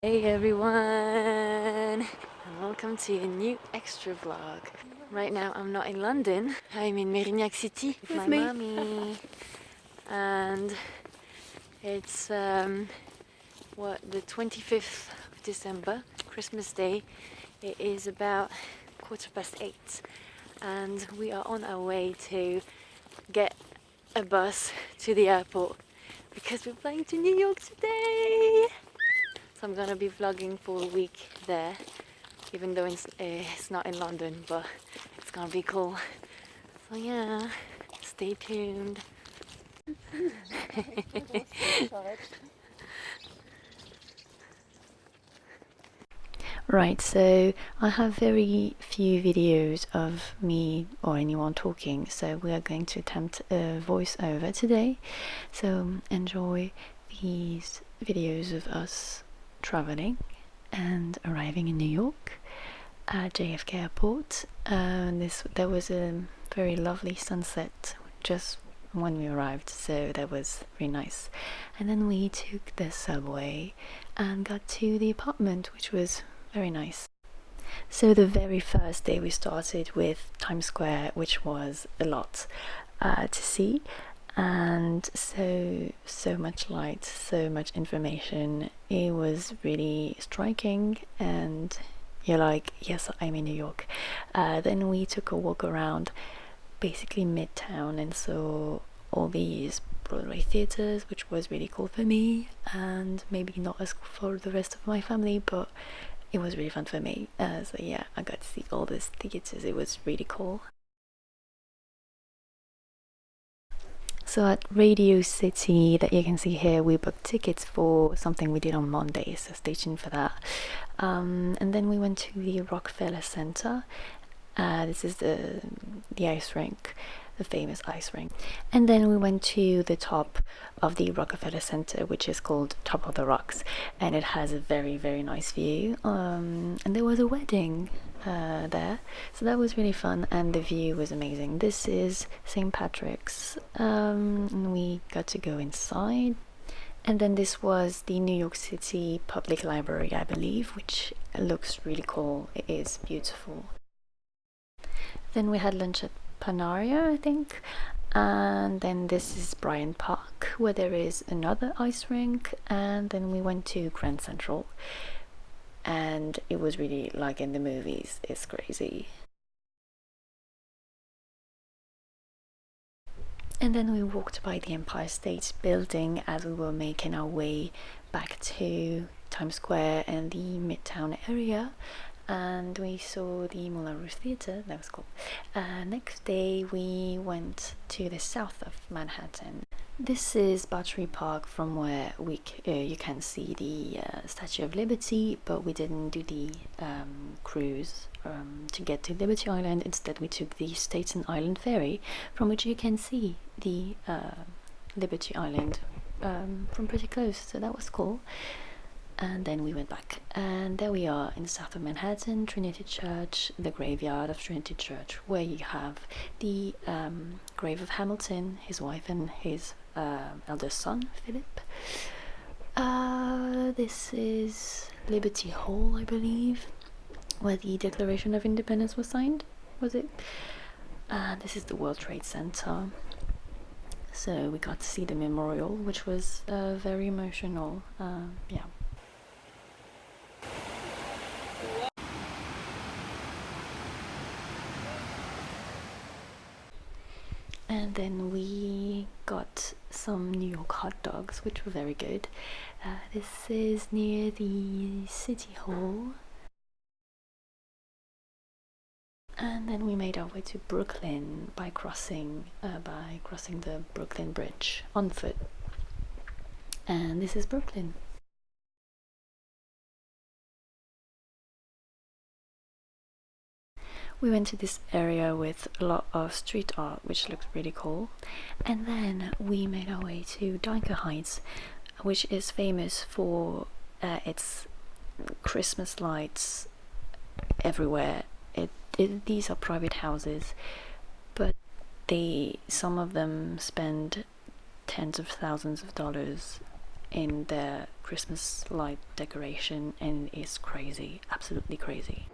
Hey everyone, and welcome to a new extra vlog. Right now I'm not in London, I'm in Mérignac City with my mommy. And it's the 25th of December, Christmas Day. It is about 8:15 and we are on our way to get a bus to the airport because we're flying to New York today. So I'm gonna be vlogging for a week there, even though it's not in London, but it's gonna be cool. So yeah, stay tuned. Right, so I have very few videos of me or anyone talking, so we are going to attempt a voiceover today. So enjoy these videos of us traveling and arriving in New York at JFK Airport. There was a very lovely sunset just when we arrived, so that was really nice. And then we took the subway and got to the apartment, which was very nice. So the very first day we started with Times Square, which was a lot to see, and so much light, so much information. It was really striking, and you're like, yes, I'm in New York. Then we took a walk around basically midtown and saw all these Broadway theaters, which was really cool for me, and maybe not as cool for the rest of my family, but it was really fun for me. So yeah, I got to see all these theaters. It was really cool. So at Radio City, that you can see here, we booked tickets for something we did on Monday, so stay tuned for that. And then we went to the Rockefeller Center. This is the ice rink, the famous ice rink. And then we went to the top of the Rockefeller Center, which is called Top of the Rocks, and it has a very, very nice view. And there was a wedding there, so that was really fun, and the view was amazing. This is St. Patrick's, and we got to go inside. And then this was the New York City Public Library, I believe, which looks really cool. It is beautiful. Then we had lunch at Panaria, I think, and then this is Bryant Park, where there is another ice rink, and then we went to Grand Central, and it was really like in the movies. It's crazy. And then we walked by the Empire State Building as we were making our way back to Times Square and the Midtown area, and we saw the Moulin Rouge Theatre. That was cool. Next day we went to the south of Manhattan. This is Battery Park, from where you can see the Statue of Liberty, but we didn't do the cruise to get to Liberty Island. Instead we took the Staten Island ferry, from which you can see the Liberty Island from pretty close, so that was cool. And then we went back, and there we are in the south of Manhattan, Trinity Church, the graveyard of Trinity Church, where you have the grave of Hamilton, his wife, and his eldest son, Philip. This is Liberty Hall, I believe, where the Declaration of Independence was signed, was it? This is the World Trade Center. So we got to see the memorial, which was very emotional. Yeah. And then we got some New York hot dogs, which were very good. This is near the City Hall. And then we made our way to Brooklyn by crossing the Brooklyn Bridge on foot. And this is Brooklyn. We went to this area with a lot of street art, which looked really cool. And then we made our way to Dyker Heights, which is famous for its Christmas lights everywhere. These are private houses, but some of them spend tens of thousands of dollars in the Christmas light decoration, and it's crazy, absolutely crazy.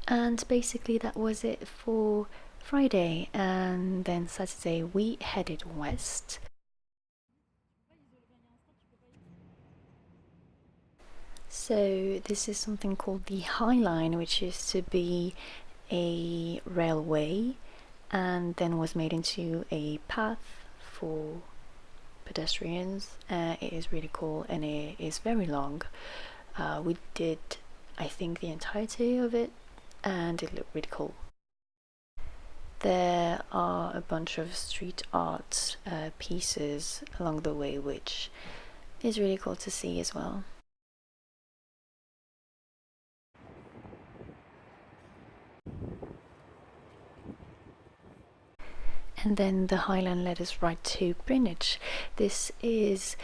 And basically that was it for Friday, and then Saturday we headed west. So this is something called the High Line, which is to be a railway and then was made into a path for pedestrians. It is really cool and it is very long. We did, I think, the entirety of it, and it looked really cool. There are a bunch of street art pieces along the way, which is really cool to see as well. And then the Highland led us right to Greenwich. This is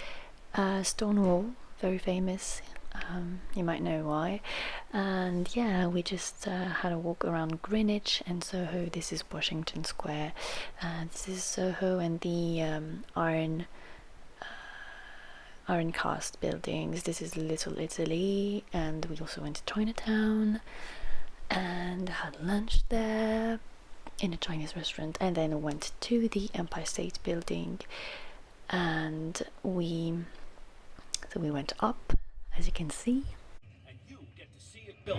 Stonewall, very famous. You might know why. And yeah, we just had a walk around Greenwich and Soho. This is Washington Square. This is Soho and the iron cast buildings. This is Little Italy, and we also went to Chinatown and had lunch there in a Chinese restaurant, and then went to the Empire State Building, and we went up, as you can see. And you get to see it built.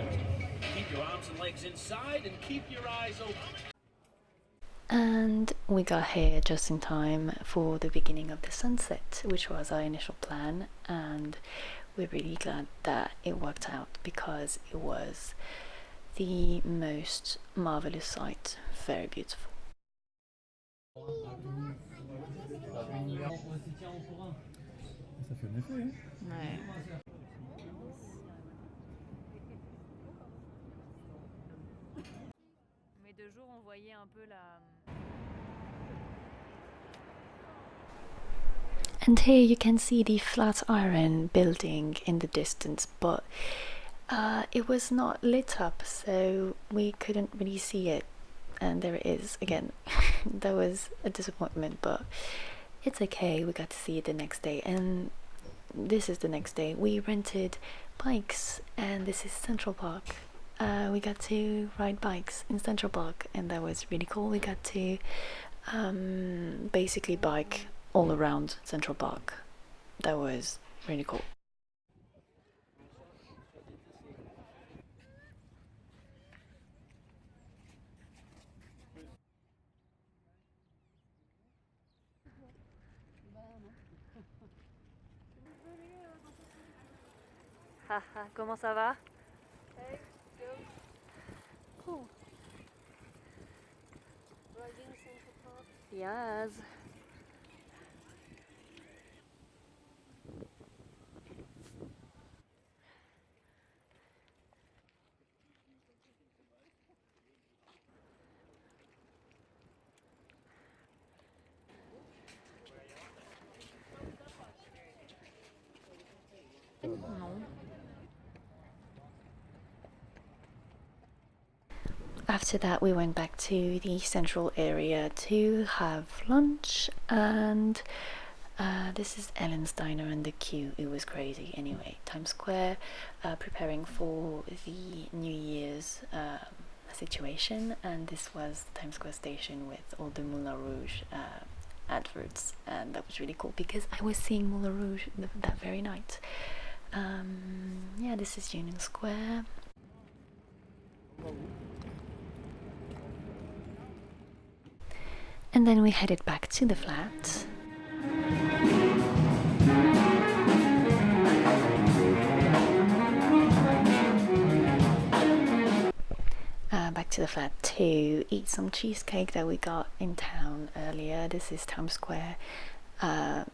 Keep your arms and legs inside and keep your eyes open. And we got here just in time for the beginning of the sunset, which was our initial plan, and we're really glad that it worked out because it was the most marvelous sight, very beautiful. Ça fait un effet, hein? Ouais. Mais de jour, on voyait un peu la... And here you can see the Flatiron Building in the distance, but it was not lit up, so we couldn't really see it. And there it is again. That was a disappointment, but it's okay. We got to see it the next day, and this is the next day. We rented bikes, and this is Central Park. We got to ride bikes in Central Park, and that was really cool. We got to basically bike all around Central Park. That was really cool. Haha, comment ça va? Hey, go. Cool. Riding Central Park. Yes. Non. After that, we went back to the central area to have lunch, and this is Ellen's Diner, and the queue, it was crazy. Anyway, Times Square, preparing for the New Year's situation, and this was the Times Square station with all the Moulin Rouge adverts, and that was really cool because I was seeing Moulin Rouge that very night. Yeah, this is Union Square. And then we headed back to the flat. Back to the flat to eat some cheesecake that we got in town earlier. This is Times Square, at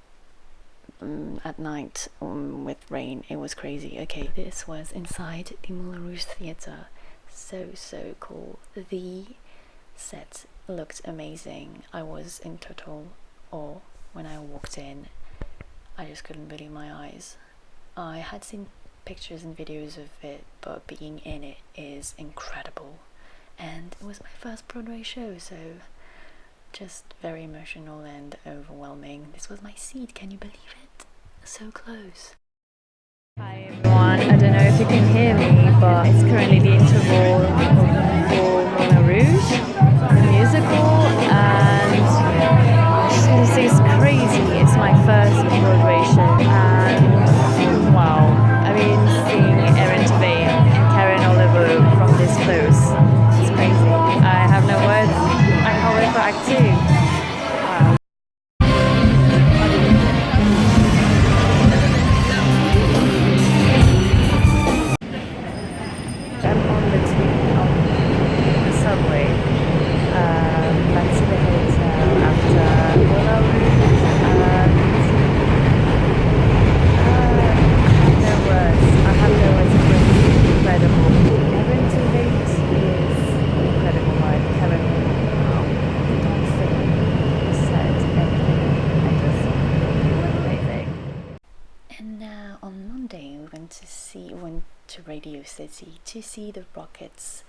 night with rain. It was crazy. Okay, this was inside the Moulin Rouge theater. So cool. The set looked amazing. I was in total awe when I walked in. I just couldn't believe my eyes. I had seen pictures and videos of it, but being in it is incredible. And it was my first Broadway show, so just very emotional and overwhelming. This was my seat, can you believe it? So close. Hi everyone, I don't know if you can hear me, but it's currently the interval for Moulin Rouge, the musical, and this is crazy. It's my first Broadway show, and wow, I mean, seeing Erin Tveit and Karen Oliver from this close, it's crazy. I have no words. I can't wait for Act 2. I'm on the subway back to the hotel after Moulin Rouge, and no words. I have no words. It was incredible. Erin Tveit is incredible. Like Karen, don't sing, the set, everything. I just amazing. And now on Monday we went to Radio City to see the Rockets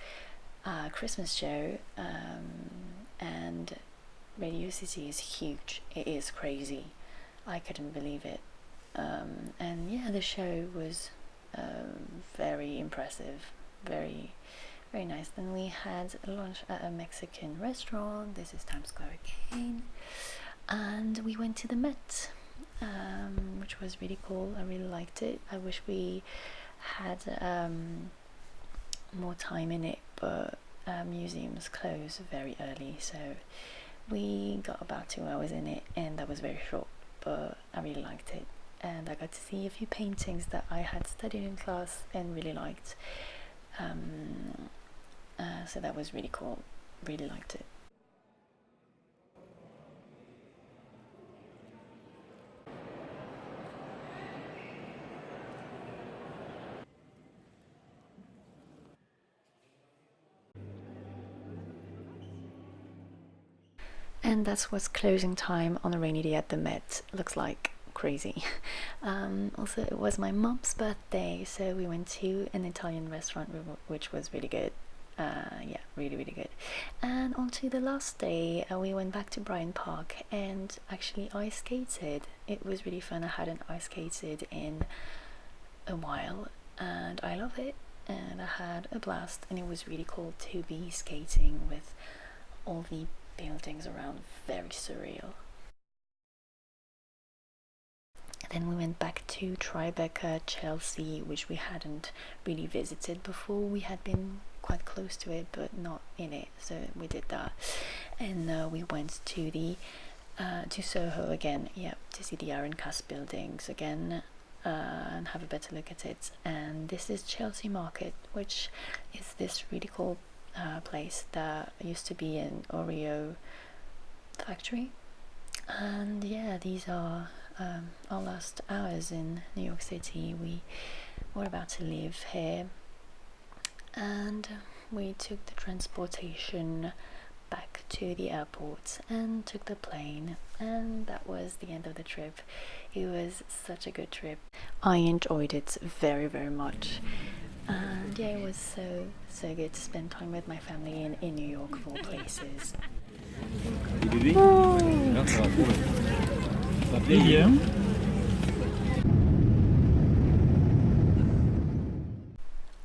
Christmas show, and Radio City is huge. It is crazy. I couldn't believe it. And yeah, the show was very impressive, very nice. Then we had lunch at a Mexican restaurant. This is Times Square again, and we went to the Met, which was really cool. I really liked it. I wish we had more time in it, but museums close very early, so we got about 2 hours in it, and that was very short, but I really liked it. And I got to see a few paintings that I had studied in class and really liked, so that was really cool. Really liked it. And that's what's closing time on a rainy day at the Met looks like. Crazy. Also, it was my mom's birthday, so we went to an Italian restaurant which was really good. Yeah, really good. And on to the last day, we went back to Bryant Park and actually ice skated. It was really fun. I hadn't ice skated in a while and I love it, and I had a blast, and it was really cool to be skating with all the buildings around. Very surreal. Then we went back to Tribeca, Chelsea, which we hadn't really visited before. We had been quite close to it, but not in it, so we did that. And we went to the to Soho again, yeah, to see the Iron Cast buildings again, and have a better look at it. And this is Chelsea Market, which is this really cool place that used to be an Oreo factory. And yeah, these are our last hours in New York City. We were about to leave here, and we took the transportation back to the airport and took the plane, and that was the end of the trip. It was such a good trip. I enjoyed it very much, and yeah, it was so good to spend time with my family in New York, of all places.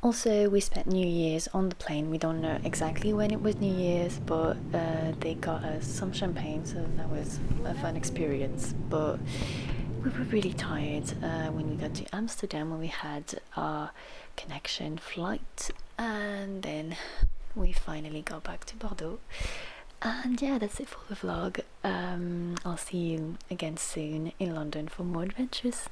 Also, we spent New Year's on the plane. We don't know exactly when it was New Year's, but they got us some champagne, so that was a fun experience. But we were really tired when we got to Amsterdam, when we had our connection flight, and then we finally got back to Bordeaux. And yeah, that's it for the vlog. I'll see you again soon in London for more adventures.